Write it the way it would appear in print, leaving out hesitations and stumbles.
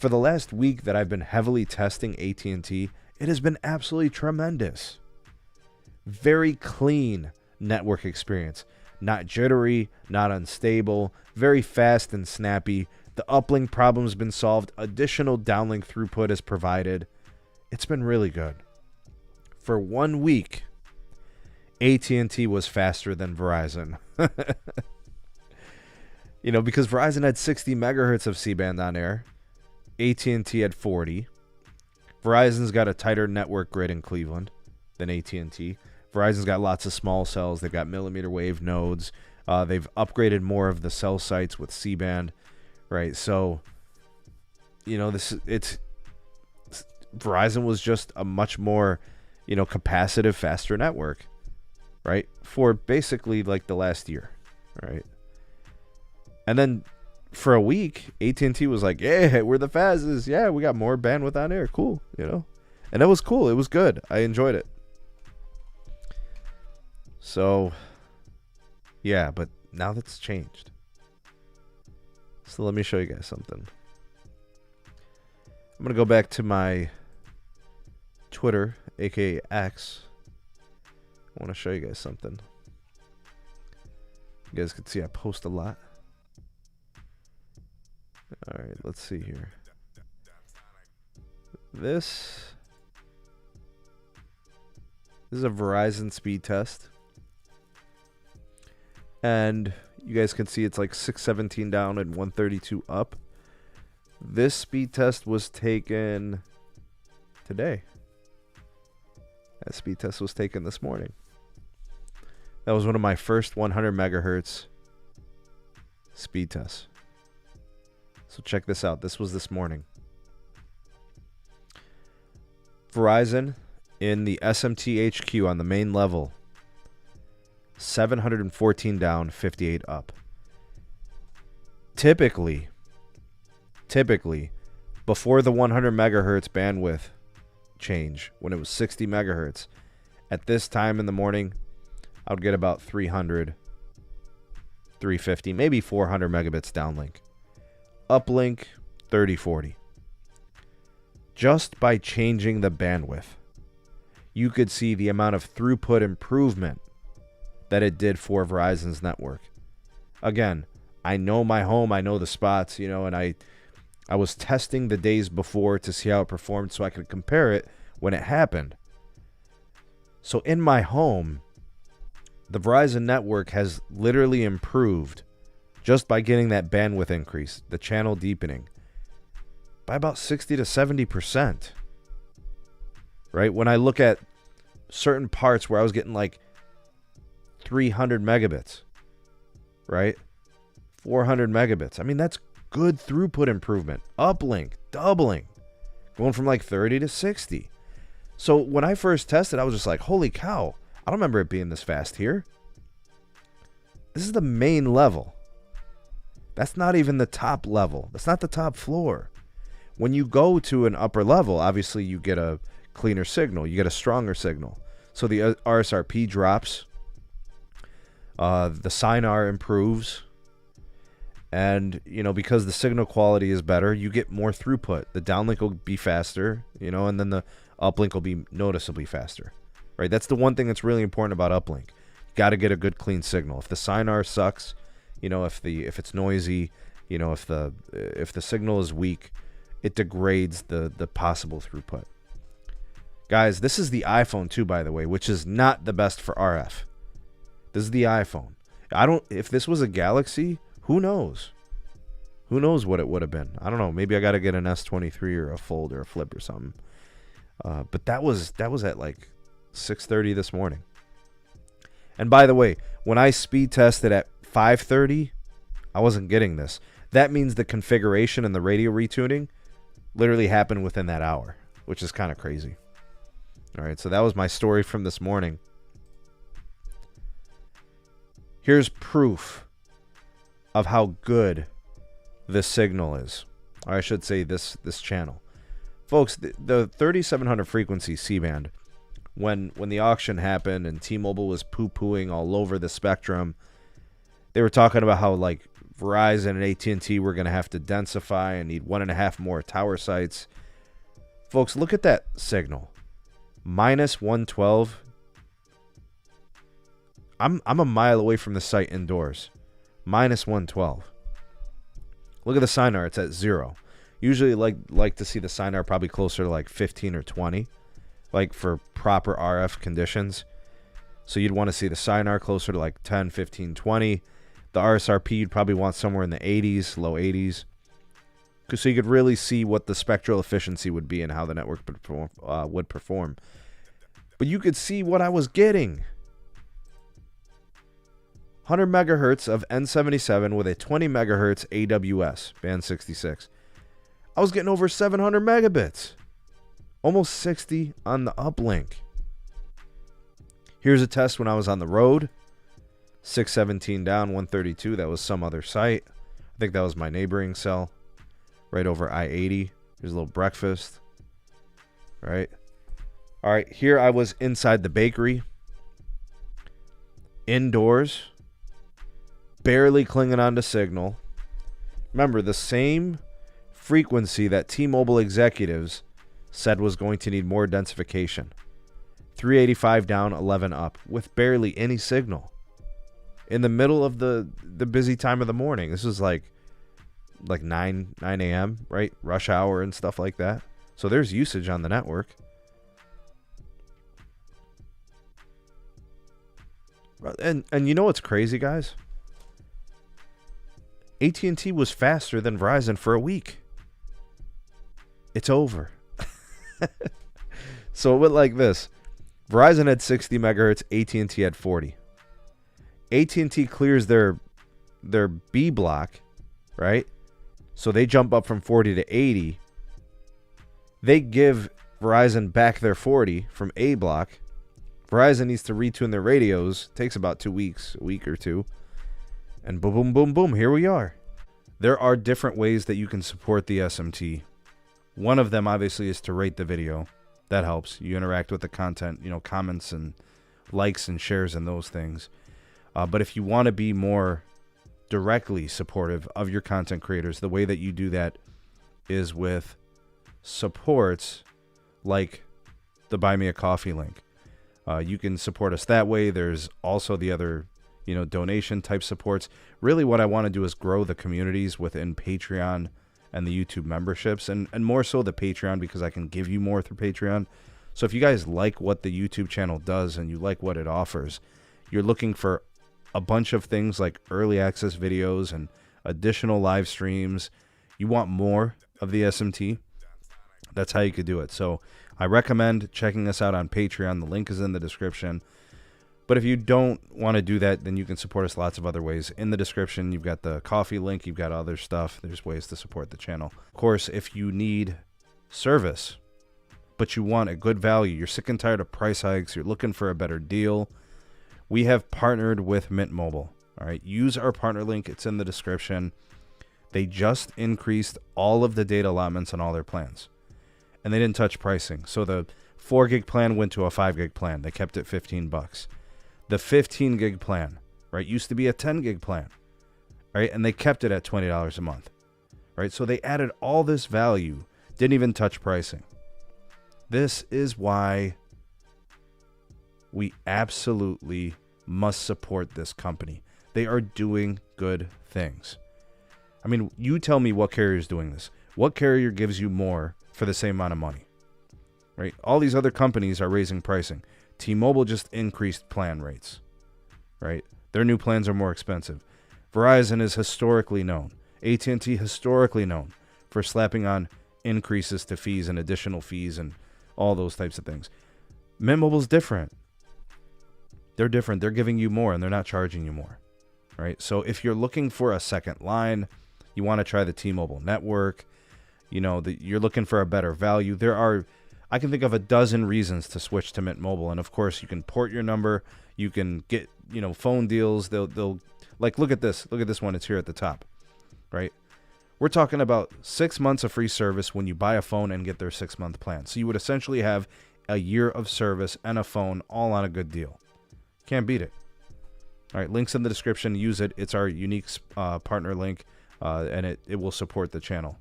For the last week that I've been heavily testing AT&T, it has been absolutely tremendous. Very clean network experience. Not jittery, not unstable, very fast and snappy. The uplink problem's been solved. Additional downlink throughput is provided. It's been really good. For 1 week, AT&T was faster than Verizon. You know, because Verizon had 60 megahertz of C-band on air. AT&T had 40. Verizon's got a tighter network grid in Cleveland than AT&T. Verizon's got lots of small cells. They've got mmWave nodes. They've upgraded more of the cell sites with C-band, right? So, you know, Verizon was just a much more, you know, capacitive, faster network, right? For basically like the last year, right? And then for a week, AT&T was like, yeah, we're the fastest. Yeah, we got more bandwidth on air. Cool, you know? And that was cool. It was good. I enjoyed it. So, yeah, but now that's changed. So let me show you guys something. I'm going to go back to my Twitter, aka X. I want to show you guys something. You guys can see I post a lot. All right, let's see here. This is a Verizon speed test. And you guys can see it's like 617 down and 132 up. This speed test was taken today. That speed test was taken this morning. That was one of my first 100 megahertz speed tests. So check this out. This was this morning. Verizon in the SMT HQ on the main level. 714 down, 58 up. Typically, before the 100 megahertz bandwidth change, when it was 60 megahertz, at this time in the morning, I would get about 300, 350, maybe 400 megabits downlink. Uplink, 30, 40. Just by changing the bandwidth, you could see the amount of throughput improvement that it did for Verizon's network. Again, I know my home, I know the spots, you know, and I was testing the days before to see how it performed so I could compare it when it happened. So in my home, the Verizon network has literally improved just by getting that bandwidth increase, the channel deepening, by about 60 to 70%. Right? When I look at certain parts where I was getting like 300 megabits, right? 400 megabits. I mean, that's good throughput improvement. Uplink, doubling, going from like 30 to 60. So when I first tested, I was just like, holy cow, I don't remember it being this fast here. This is the main level. That's not even the top level. That's not the top floor. When you go to an upper level, obviously you get a cleaner signal. You get a stronger signal. So the RSRP drops. The SINR improves. And, you know, because the signal quality is better, you get more throughput. The downlink will be faster, you know, and then the uplink will be noticeably faster. Right? That's the one thing that's really important about uplink. You got to get a good clean signal. If the SINR sucks, you know, if it's noisy, you know, if the signal is weak, it degrades the possible throughput. Guys, this is the iPhone too, by the way, which is not the best for RF. This is the iPhone. If this was a Galaxy, who knows? Who knows what it would have been? I don't know. Maybe I got to get an S23 or a Fold or a Flip or something. But that was at like 6:30 this morning. And by the way, when I speed tested at 5:30, I wasn't getting this. That means the configuration and the radio retuning literally happened within that hour, which is kind of crazy. All right, so that was my story from this morning. Here's proof of how good this signal is. Or I should say this channel. Folks, the 3700 frequency C-band, when the auction happened and T-Mobile was poo-pooing all over the spectrum, they were talking about how like Verizon and AT&T were going to have to densify and need 1.5 more tower sites. Folks, look at that signal. Minus 112. I'm a mile away from the site indoors. Minus 112. Look at the SINAR. It's at 0. Usually like to see the SINAR probably closer to like 15 or 20, like for proper RF conditions. So you'd want to see the SINAR closer to like 10, 15, 20. The RSRP you'd probably want somewhere in the 80s, low 80s. So you could really see what the spectral efficiency would be and how the network would perform. But you could see what I was getting. 100 megahertz of N77 with a 20 megahertz AWS, band 66. I was getting over 700 megabits. Almost 60 on the uplink. Here's a test when I was on the road. 617 down, 132. That was some other site. I think that was my neighboring cell. Right over I-80. Here's a little breakfast. Right. All right. Here I was inside the bakery. Indoors. Barely clinging on to signal. Remember, the same frequency that T-Mobile executives said was going to need more densification. 385 down, 11 up. With barely any signal. In the middle of the busy time of the morning. This was like 9 a.m., right? Rush hour and stuff like that. So there's usage on the network. And you know what's crazy, guys? AT&T was faster than Verizon for a week. It's over. So it went like this. Verizon had 60 megahertz. AT&T had 40. AT&T clears their B block, right? So they jump up from 40 to 80. They give Verizon back their 40 from A block. Verizon needs to retune their radios. Takes about 2 weeks, a week or two. And boom, boom, boom, boom, here we are. There are different ways that you can support the SMT. One of them, obviously, is to rate the video. That helps. You interact with the content, comments and likes and shares and those things. But if you want to be more directly supportive of your content creators, the way that you do that is with supports like the Buy Me a Coffee link. You can support us that way. There's also the other, donation type supports. Really what I want to do is grow the communities within Patreon and the YouTube memberships, and more so the Patreon, because I can give you more through Patreon. So if you guys like what the YouTube channel does and you like what it offers, you're looking for a bunch of things like early access videos and additional live streams, you want more of the SMT, that's how you could do it. So I recommend checking us out on Patreon. The link is in the description. But if you don't want to do that, then you can support us lots of other ways. In the description, you've got the coffee link. You've got other stuff. There's ways to support the channel. Of course, if you need service, but you want a good value, you're sick and tired of price hikes, you're looking for a better deal, we have partnered with Mint Mobile. All right, use our partner link. It's in the description. They just increased all of the data allotments on all their plans. And they didn't touch pricing. So the 4 gig plan went to a 5 gig plan. They kept it $15. The 15 gig plan, right, used to be a 10 gig plan, right? And they kept it at $20 a month, right? So they added all this value, didn't even touch pricing. This is why we absolutely must support this company. They are doing good things. I mean, you tell me what carrier is doing this. What carrier gives you more for the same amount of money, right? All these other companies are raising pricing. T-Mobile just increased plan rates, right? Their new plans are more expensive. Verizon is historically known, AT&T historically known for slapping on increases to fees and additional fees and all those types of things. Mint Mobile's different. They're different. They're giving you more and they're not charging you more, right? So if you're looking for a second line, you want to try the T-Mobile network, you're looking for a better value. I can think of a dozen reasons to switch to Mint Mobile. And of course, you can port your number. You can get, phone deals. They'll look at this. Look at this one. It's here at the top, right? We're talking about 6 months of free service when you buy a phone and get their 6-month plan. So you would essentially have a year of service and a phone all on a good deal. Can't beat it. All right, links in the description. Use it. It's our unique partner link, and it will support the channel.